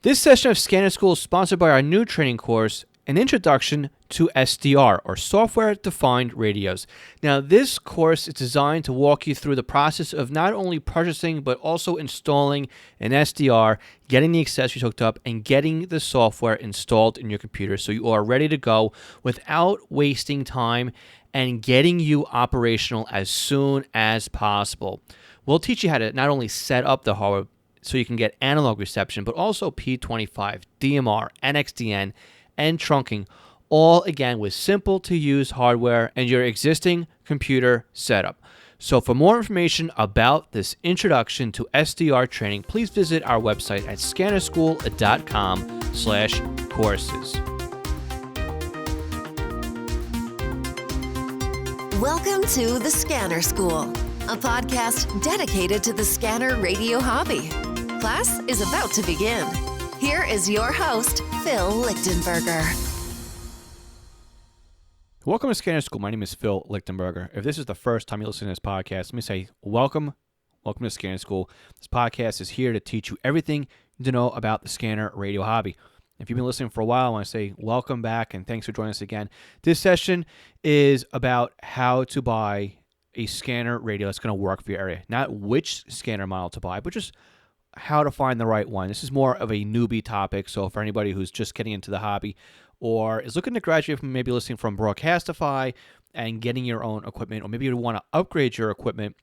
This session of Scanner School is sponsored by our new training course, An Introduction to SDR, or Software Defined Radios. Now, this course is designed to walk you through the process of not only purchasing, but also installing an SDR, getting the accessories hooked up, and getting the software installed in your computer so you are ready to go without wasting time and getting you operational as soon as possible. We'll teach you how to not only set up the hardware so you can get analog reception, but also P25, DMR, NXDN, and trunking, all again with simple to use hardware and your existing computer setup. So for more information about this introduction to SDR training, please visit our website at scannerschool.com/courses. Welcome to The Scanner School, a podcast dedicated to the scanner radio hobby. Class is about to begin. Here is your host, Phil Lichtenberger. Welcome to Scanner School. My name is Phil Lichtenberger. If this is the first time you listen to this podcast, let me say welcome. Welcome to Scanner School. This podcast is here to teach you everything you need to know about the scanner radio hobby. If you've been listening for a while, I want to say welcome back and thanks for joining us again. This session is about how to buy a scanner radio that's going to work for your area. Not which scanner model to buy, but just how to find the right one. This is more of a newbie topic, so for anybody who's just getting into the hobby or is looking to graduate from maybe listening from Broadcastify and getting your own equipment, or maybe you want to upgrade your equipment,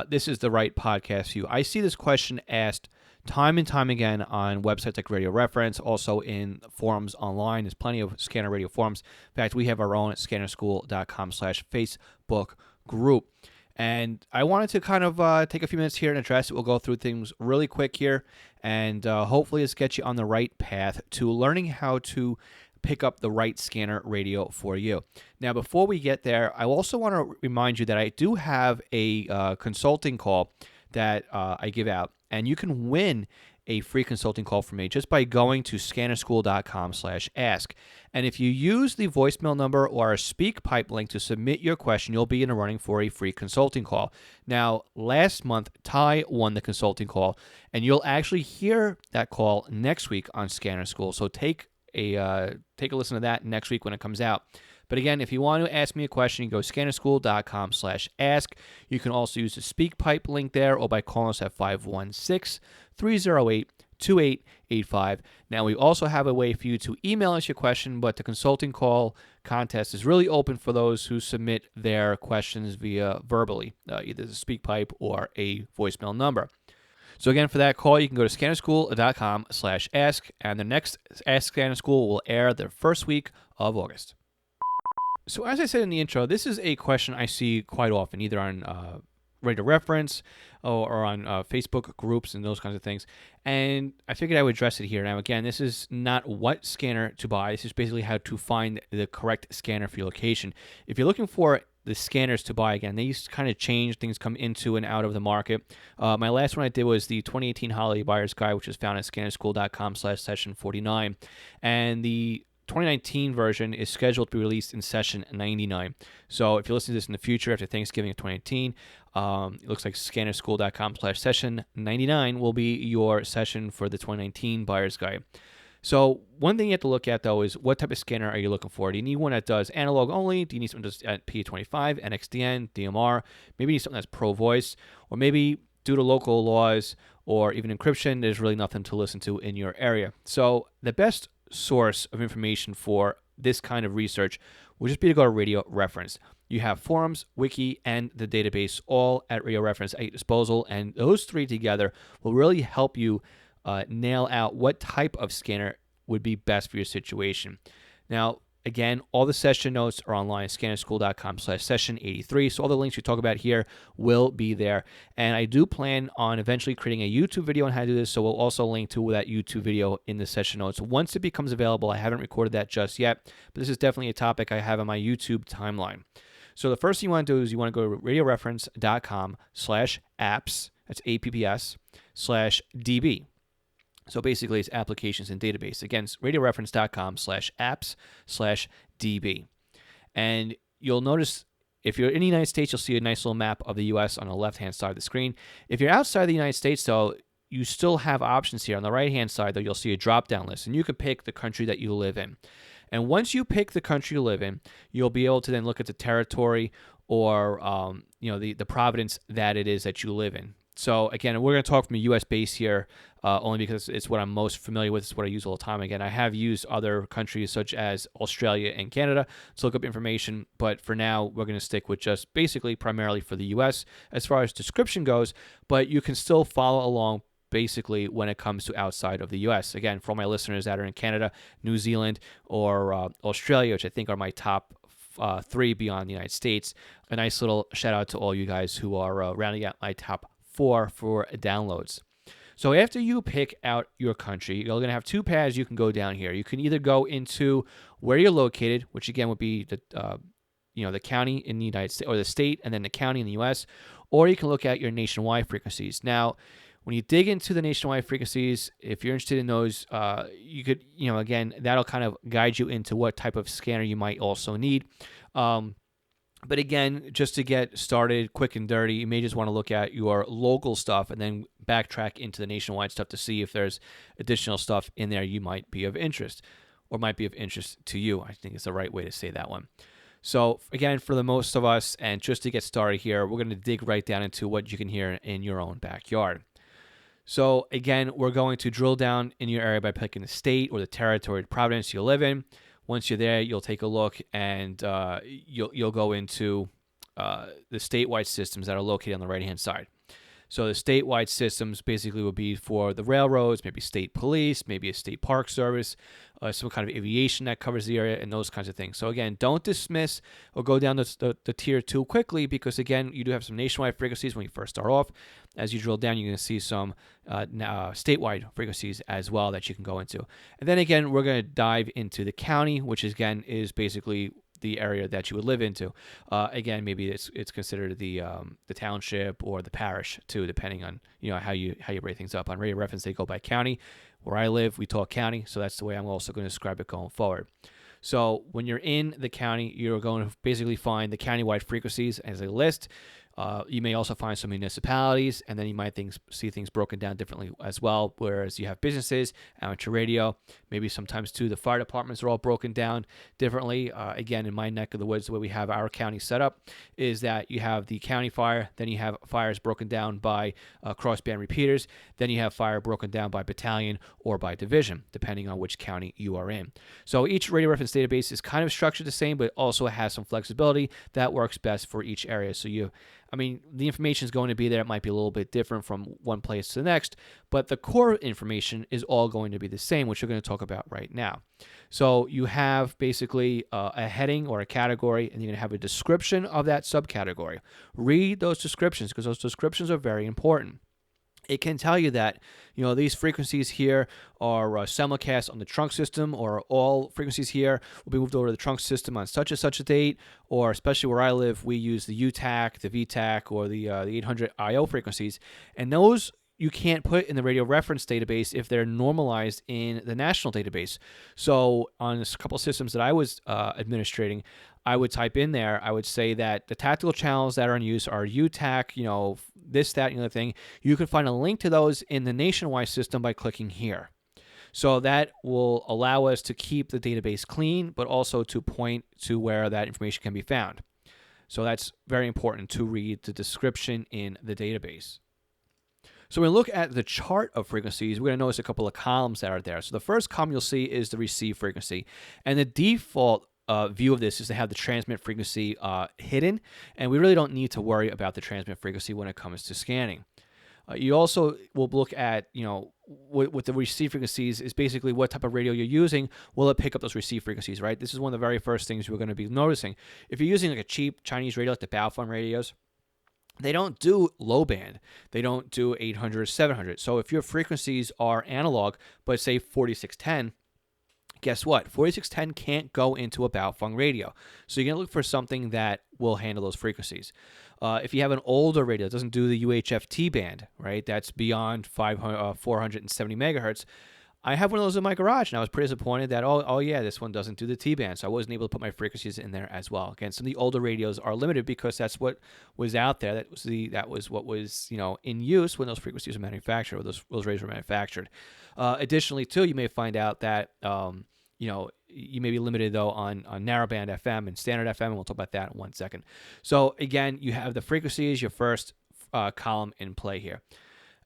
this is the right podcast for you. I see this question asked time and time again on websites like Radio Reference, also in forums online. There's plenty of scanner radio forums. In fact, we have our own at scannerschool.com/Facebook group. And I wanted to kind of take a few minutes here and address it. We'll go through things really quick here, and hopefully this gets you on the right path to learning how to pick up the right scanner radio for you. Now, before we get there, I also want to remind you that I do have a consulting call that I give out, and you can win a free consulting call from me just by going to scannerschool.com/ask. And if you use the voicemail number or a speak pipe link to submit your question, you'll be in the running for a free consulting call. Now, last month, Ty won the consulting call, and you'll actually hear that call next week on Scanner School. So take a listen to that next week when it comes out. But again, if you want to ask me a question, you go to scannerschool.com/ask. You can also use the speak pipe link there or by calling us at 516-308-2885. Now, we also have a way for you to email us your question, but the consulting call contest is really open for those who submit their questions via verbally, either the speak pipe or a voicemail number. So again, for that call, you can go to scannerschool.com/ask, and the next Ask Scanner School will air the first week of August. So as I said in the intro, this is a question I see quite often, either on Radio Reference or on Facebook groups and those kinds of things. And I figured I would address it here. Now, again, this is not what scanner to buy. This is basically how to find the correct scanner for your location. If you're looking for the scanners to buy, again, they kind of change. Things come into and out of the market. My last one I did was the 2018 Holiday Buyer's Guide, which is found at scannerschool.com/session 49. And the 2019 version is scheduled to be released in session 99. So if you listen to this in the future after Thanksgiving of 2018, it looks like scannerschool.com/session 99 will be your session for the 2019 Buyer's Guide. So one thing you have to look at, though, is what type of scanner are you looking for? Do you need one that does analog only? Do you need something that's at P25, NXDN, DMR? Maybe you need something that's pro voice, or maybe due to local laws or even encryption, there's really nothing to listen to in your area. So the best source of information for this kind of research would just be to go to Radio Reference. You have forums, Wiki, and the database all at Radio Reference at your disposal, and those three together will really help you nail out what type of scanner would be best for your situation. Now, again, all the session notes are online at scannerschool.com/session 83. So all the links we talk about here will be there. And I do plan on eventually creating a YouTube video on how to do this. So we'll also link to that YouTube video in the session notes once it becomes available. I haven't recorded that just yet, but this is definitely a topic I have on my YouTube timeline. So the first thing you want to do is you want to go to radioreference.com/apps, that's APPS/DB. So basically, it's applications and database. Again, it's radioreference.com/apps/DB. And you'll notice if you're in the United States, you'll see a nice little map of the U.S. on the left-hand side of the screen. If you're outside the United States, though, you still have options here. On the right-hand side, though, you'll see a drop-down list, and you can pick the country that you live in. And once you pick the country you live in, you'll be able to then look at the territory or the province that it is that you live in. So again, we're going to talk from a U.S. base here, only because it's what I'm most familiar with. It's what I use all the time. Again, I have used other countries such as Australia and Canada to look up information, but for now, we're going to stick with just basically primarily for the U.S. as far as description goes, but you can still follow along basically when it comes to outside of the U.S. Again, for all my listeners that are in Canada, New Zealand, or Australia, which I think are my top 3 beyond the United States, a nice little shout out to all you guys who are rounding out my top 4 for downloads. So after you pick out your country, you're going to have 2 paths you can go down here. You can either go into where you're located, which again would be the county in the United States, or the state and then the county in the U.S., or you can look at your nationwide frequencies. Now, when you dig into the nationwide frequencies, if you're interested in those, you could, again, that'll kind of guide you into what type of scanner you might also need. But again, just to get started quick and dirty, you may just want to look at your local stuff and then backtrack into the nationwide stuff to see if there's additional stuff in there you might be of interest or might be of interest to you. I think it's the right way to say that one. So again, for the most of us, and just to get started here, we're going to dig right down into what you can hear in your own backyard. So again, we're going to drill down in your area by picking the state or the territory, the province you live in. Once you're there, you'll take a look and you'll go into the statewide systems that are located on the right-hand side. So the statewide systems basically would be for the railroads, maybe state police, maybe a state park service, some kind of aviation that covers the area, and those kinds of things. So again, don't dismiss or go down the tier too quickly, because again, you do have some nationwide frequencies when you first start off. As you drill down, you're going to see some statewide frequencies as well that you can go into. And then again, we're going to dive into the county, which again is basically the area that you would live into. Again, maybe it's considered the township or the parish too, depending on how you break things up. On Radio Reference, they go by county. Where I live, we talk county, so that's the way I'm also going to describe it going forward. So when you're in the county, you're going to basically find the countywide frequencies as a list. You may also find some municipalities, and then you might see things broken down differently as well, whereas you have businesses, amateur radio, maybe sometimes too the fire departments are all broken down differently. Again, in my neck of the woods, the way we have our county set up is that you have the county fire, then you have fires broken down by crossband repeaters, then you have fire broken down by battalion or by division, depending on which county you are in. So each radio reference database is kind of structured the same, but also has some flexibility that works best for each area. So the information is going to be there. It might be a little bit different from one place to the next, but the core information is all going to be the same, which we're going to talk about right now. So you have basically a heading or a category, and you're going to have a description of that subcategory. Read those descriptions, because those descriptions are very important. It can tell you that, these frequencies here are simulcast on the trunk system, or all frequencies here will be moved over to the trunk system on such and such a date, or especially where I live, we use the UTAC, the VTAC, or the 800 IO frequencies. And those you can't put in the radio reference database if they're normalized in the national database. So on a couple of systems that I was administrating, I would type in there, I would say that the tactical channels that are in use are UTAC, this, that, and the other thing. You can find a link to those in the nationwide system by clicking here. So that will allow us to keep the database clean, but also to point to where that information can be found. So that's very important to read the description in the database. So when we look at the chart of frequencies, we're going to notice a couple of columns that are there. So the first column you'll see is the receive frequency. And the default view of this is to have the transmit frequency hidden, and we really don't need to worry about the transmit frequency when it comes to scanning. You also will look at, what the receive frequencies is basically what type of radio you're using. Will it pick up those receive frequencies, right? This is one of the very first things we're going to be noticing. If you're using like a cheap Chinese radio, like the Baofeng radios, they don't do low band. They don't do 800 or 700. So if your frequencies are analog, but say 4610, guess what? 4610 can't go into a Baofeng radio. So you're going to look for something that will handle those frequencies. If you have an older radio that doesn't do the UHF-T band, right, that's beyond 470 megahertz, I have one of those in my garage, and I was pretty disappointed that, oh yeah, this one doesn't do the T-band, so I wasn't able to put my frequencies in there as well. Again, some of the older radios are limited because that's what was out there. That was what was in use when those frequencies were manufactured, or those radios were manufactured. Additionally, too, you may find out that you may be limited though on narrowband FM and standard FM, and we'll talk about that in 1 second. So again, you have the frequencies, your first column in play here.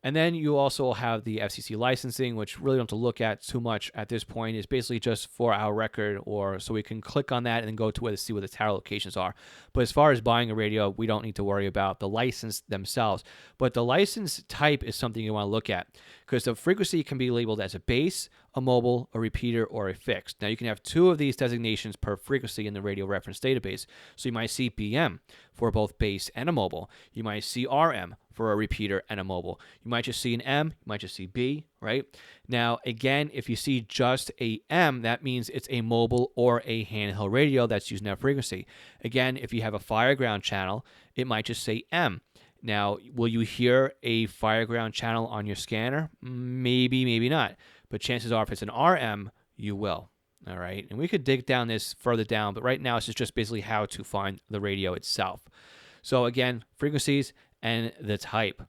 And then you also have the FCC licensing, which really don't have to look at too much at this point. It's basically just for our record, or so we can click on that and then go to see where the tower locations are. But as far as buying a radio, we don't need to worry about the license themselves. But the license type is something you want to look at, because the frequency can be labeled as a base, a mobile, a repeater, or a fixed. Now, you can have 2 of these designations per frequency in the radio reference database. So you might see BM for both base and a mobile. You might see RM for a repeater and a mobile. You might just see an M. You might just see B, right? Now, again, if you see just a M, that means it's a mobile or a handheld radio that's using that frequency. Again, if you have a fireground channel, it might just say M. Now, will you hear a fireground channel on your scanner? Maybe, maybe not. But chances are, if it's an RM, you will. All right. And we could dig down this further down, but right now it's just basically how to find the radio itself. So again, frequencies and the type.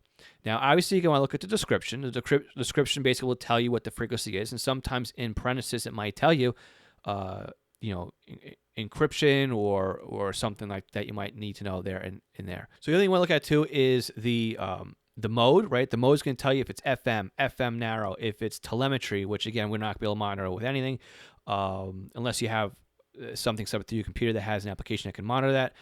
Now, obviously, you can want to look at the description. The description basically will tell you what the frequency is, and sometimes in parentheses it might tell you, encryption or something like that you might need to know there in there. So the other thing you want to look at too is the mode, right? The mode is going to tell you if it's FM, FM narrow, if it's telemetry, which again we're not going to be able to monitor with anything unless you have something set up to your computer that has an application that can monitor that.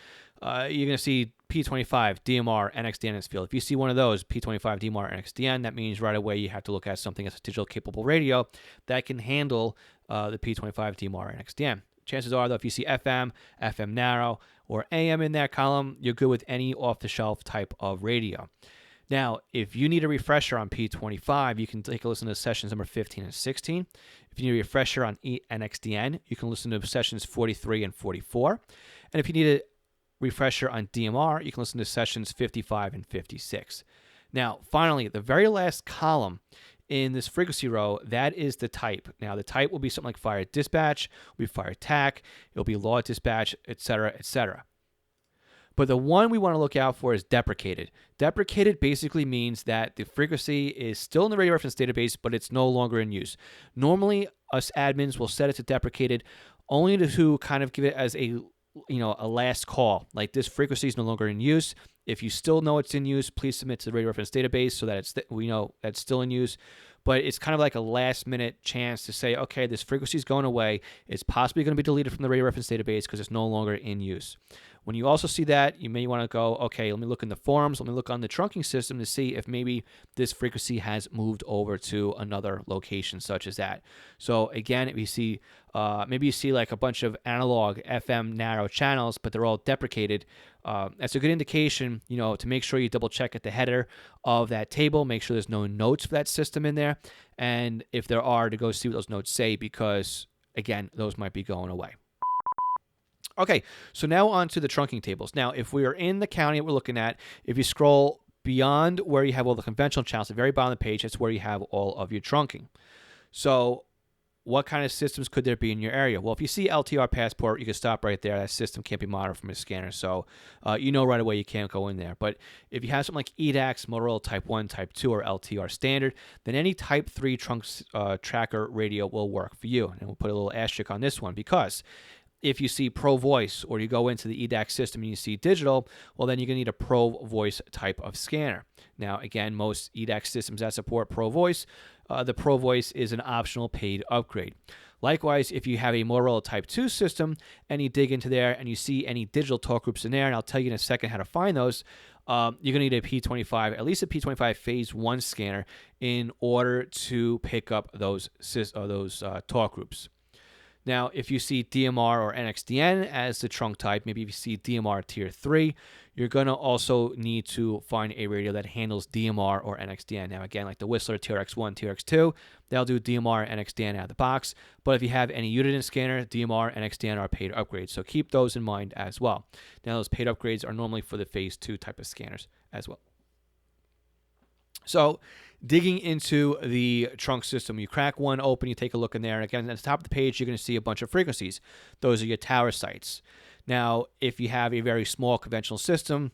You're going to see P25, DMR, NXDN in this field. If you see one of those, P25, DMR, NXDN, that means right away you have to look at something as a digital capable radio that can handle the P25, DMR, NXDN. Chances are, though, if you see FM, FM narrow, or AM in that column, you're good with any off-the-shelf type of radio. Now, if you need a refresher on P25, you can take a listen to sessions number 15 and 16. If you need a refresher on NXDN, you can listen to sessions 43 and 44. And if you need a refresher on DMR, you can listen to sessions 55 and 56. Now, finally, the very last column in this frequency row, that is the type. Now, the type will be something like fire dispatch, will be fire TAC, it'll be law dispatch, etc., etc. But the one we want to look out for is deprecated. Deprecated basically means that the frequency is still in the radio reference database, but it's no longer in use. Normally, us admins will set it to deprecated only to kind of give it as a last call. Like, this frequency is no longer in use. If you still know it's in use, please submit to the radio reference database so that we know that's still in use. But it's kind of like a last minute chance to say, okay, this frequency is going away. It's possibly going to be deleted from the radio reference database because it's no longer in use. When you also see that, you may want to go, okay, let me look in the forums, let me look on the trunking system to see if maybe this frequency has moved over to another location such as that. So again, if you see, maybe you see like a bunch of analog FM narrow channels, but they're all deprecated. That's a good indication, to make sure you double check at the header of that table, make sure there's no notes for that system in there. And if there are, to go see what those notes say, because again, those might be going away. Okay, so now on to the trunking tables. Now, if we are in the county that we're looking at, if you scroll beyond where you have all the conventional channels, at the very bottom of the page, that's where you have all of your trunking. So what kind of systems could there be in your area? Well, if you see LTR passport, you can stop right there. That system can't be monitored from a scanner, so right away you can't go in there. But if you have something like EDAX, Motorola Type 1, Type 2, or LTR standard, then any Type 3 trunk tracker radio will work for you. And we'll put a little asterisk on this one, because if you see Pro Voice, or you go into the EDAX system and you see digital, well, then you're going to need a Pro Voice type of scanner. Now, again, most EDAX systems that support Pro Voice, the Pro Voice is an optional paid upgrade. Likewise, if you have a Motorola Type 2 system and you dig into there and you see any digital talk groups in there, and I'll tell you in a second how to find those, you're going to need a P25, at least a P25 Phase 1 scanner in order to pick up those talk groups. Now, if you see DMR or NXDN as the trunk type, maybe if you see DMR Tier 3, you're going to also need to find a radio that handles DMR or NXDN. Now, again, like the Whistler TRX1, TRX2, they'll do DMR and NXDN out of the box. But if you have any Uniden scanner, DMR and NXDN are paid upgrades. So keep those in mind as well. Now, those paid upgrades are normally for the Phase 2 type of scanners as well. So digging into the trunk system. You crack one open, you take a look in there, and again, at the top of the page, you're going to see a bunch of frequencies. Those are your tower sites. Now, if you have a very small conventional system,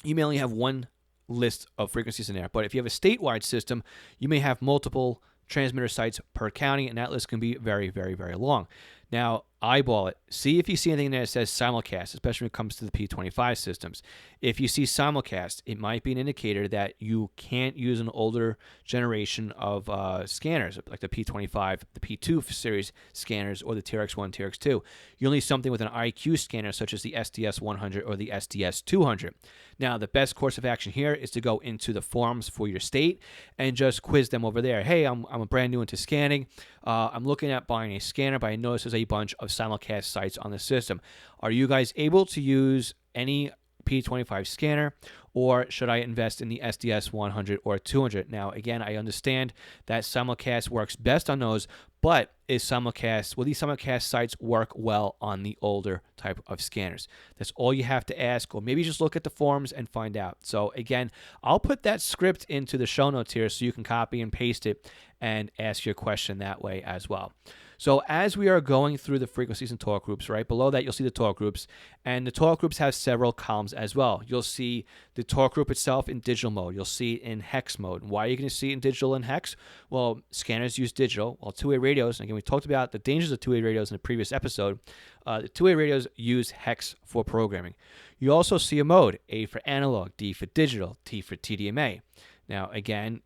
you may only have one list of frequencies in there. But if you have a statewide system, you may have multiple transmitter sites per county, and that list can be very, very, very long. Now, eyeball it. See if you see anything there that says simulcast, especially when it comes to the P25 systems. If you see simulcast, it might be an indicator that you can't use an older generation of scanners, like the P25, the P2 series scanners, or the TRX1, TRX2. You'll need something with an IQ scanner, such as the SDS100 or the SDS200. Now, the best course of action here is to go into the forums for your state and just quiz them over there. Hey, I'm a brand new into scanning. I'm looking at buying a scanner, but I notice there's a bunch of simulcast sites on the system. Are you guys able to use any P25 scanner, or should I invest in the SDS 100 or 200? Now, again, I understand that simulcast works best on those, but will these simulcast sites work well on the older type of scanners? That's all you have to ask, or maybe just look at the forums and find out. So again, I'll put that script into the show notes here so you can copy and paste it and ask your question that way as well. So as we are going through the frequencies and talk groups, right below that, you'll see the talk groups, and the talk groups have several columns as well. You'll see the talk group itself in digital mode. You'll see it in hex mode. Why are you going to see it in digital and hex? Well, scanners use digital, while two-way radios, and again, we talked about the dangers of two-way radios in the previous episode. The two-way radios use hex for programming. You also see a mode, A for analog, D for digital, T for TDMA. Now, again,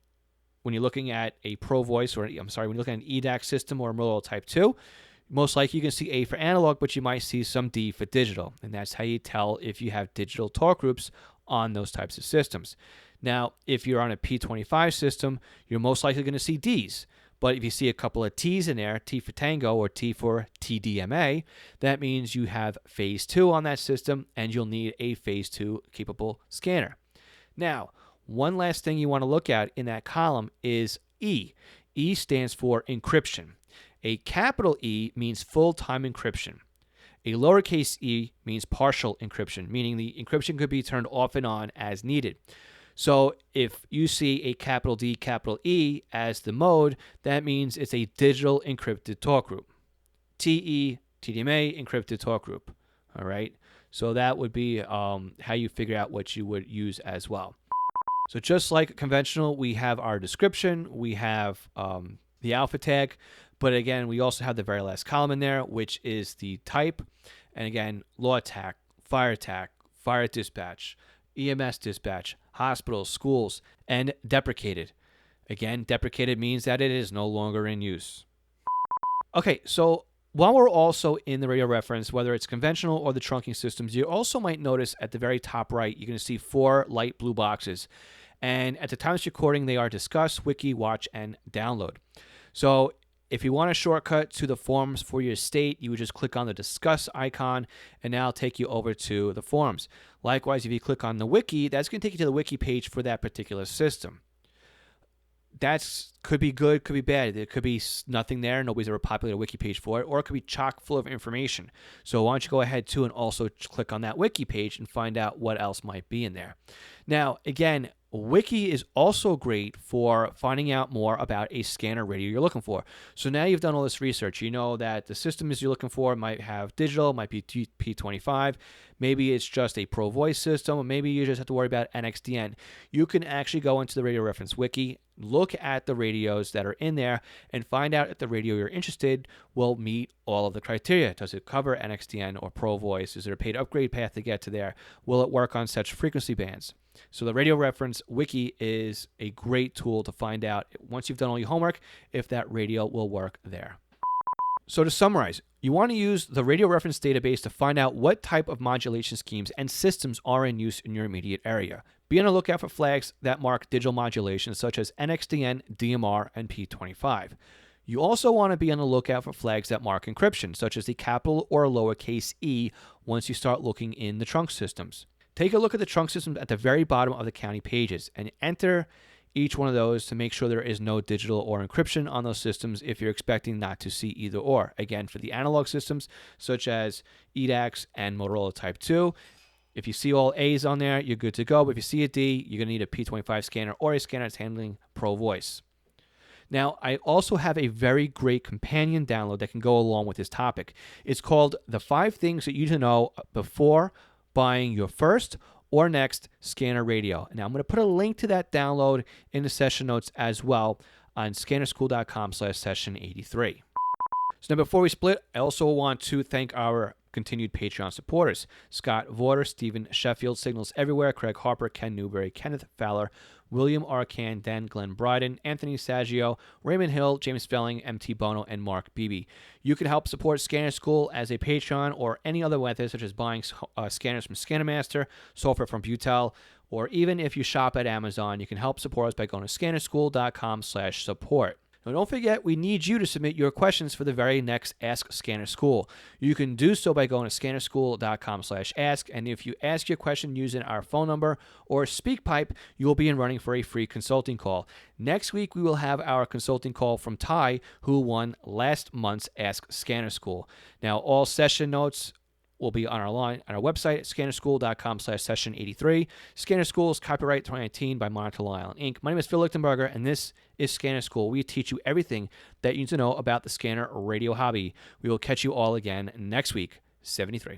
when you're looking at a Pro Voice, when you're looking at an EDAC system or a Motorola Type 2, most likely you can see A for analog, but you might see some D for digital. And that's how you tell if you have digital talk groups on those types of systems. Now, if you're on a P25 system, you're most likely going to see Ds. But if you see a couple of T's in there, T for Tango or T for TDMA, that means you have phase 2 on that system, and you'll need a phase 2 capable scanner. Now, one last thing you want to look at in that column is E. E stands for encryption. A capital E means full-time encryption. A lowercase e means partial encryption, meaning the encryption could be turned off and on as needed. So if you see a capital D, capital E as the mode, that means it's a digital encrypted talk group. TE, TDMA, encrypted talk group. All right. So that would be how you figure out what you would use as well. So just like conventional, we have our description, we have the alpha tag, but again, we also have the very last column in there, which is the type. And again, law attack, fire dispatch, EMS dispatch, hospitals, schools, and deprecated. Again, deprecated means that it is no longer in use. Okay, so while we're also in the radio reference, whether it's conventional or the trunking systems, you also might notice at the very top right, you're going to see 4 light blue boxes. And at the time of this recording, they are Discuss, Wiki, Watch, and Download. So if you want a shortcut to the forums for your state, you would just click on the Discuss icon, and now it'll take you over to the forums. Likewise, if you click on the Wiki, that's going to take you to the Wiki page for that particular system. That's could be good, could be bad. There could be nothing there. Nobody's ever populated a Wiki page for it, or it could be chock full of information. So why don't you go ahead too and also click on that Wiki page and find out what else might be in there. Now, again, Wiki is also great for finding out more about a scanner radio you're looking for. So now you've done all this research. You know that the systems you're looking for might have digital, might be P25. Maybe it's just a Pro Voice system, or maybe you just have to worry about NXDN. You can actually go into the Radio Reference Wiki, look at the radios that are in there, and find out if the radio you're interested will meet all of the criteria. Does it cover NXDN or Pro Voice? Is there a paid upgrade path to get to there? Will it work on such frequency bands? So the Radio Reference Wiki is a great tool to find out, once you've done all your homework, if that radio will work there. So to summarize, you want to use the radio reference database to find out what type of modulation schemes and systems are in use in your immediate area. Be on the lookout for flags that mark digital modulation, such as NXDN, DMR, and P25. You also want to be on the lookout for flags that mark encryption, such as the capital or lowercase e, once you start looking in the trunk systems. Take a look at the trunk systems at the very bottom of the county pages and enter each one of those to make sure there is no digital or encryption on those systems if you're expecting not to see either or. Again, for the analog systems such as EDACs and Motorola Type 2, If you see all A's on there, you're good to go. But if you see a D, you're going to need a P25 scanner or a scanner that's handling Pro Voice. Now, I also have a very great companion download that can go along with this topic. It's called The 5 Things That You Need to Know Before Buying Your First or Next Scanner Radio. Now, I'm going to put a link to that download in the session notes as well on scannerschool.com/session83. So now before we split, I also want to thank our continued Patreon supporters. Scott Vorder, Stephen Sheffield, Signals Everywhere, Craig Harper, Ken Newberry, Kenneth Fowler, William Arcan, Dan Glenn Bryden, Anthony Saggio, Raymond Hill, James Felling, MT Bono, and Mark Beebe. You can help support Scanner School as a Patreon or any other method, such as buying scanners from ScannerMaster, software from Butel, or even if you shop at Amazon, you can help support us by going to scannerschool.com/support. Now, don't forget, we need you to submit your questions for the very next Ask Scanner School. You can do so by going to scannerschool.com/ask, and if you ask your question using our phone number or SpeakPipe, you will be in running for a free consulting call. Next week, we will have our consulting call from Ty, who won last month's Ask Scanner School. Now, all session notes will be on our website at scannerschool.com/session83. Scanner School is copyright 2019 by Monitor Long Island Inc. My name is Phil Lichtenberger, and this is Scanner School. We teach you everything that you need to know about the scanner radio hobby. We will catch you all again next week, 73.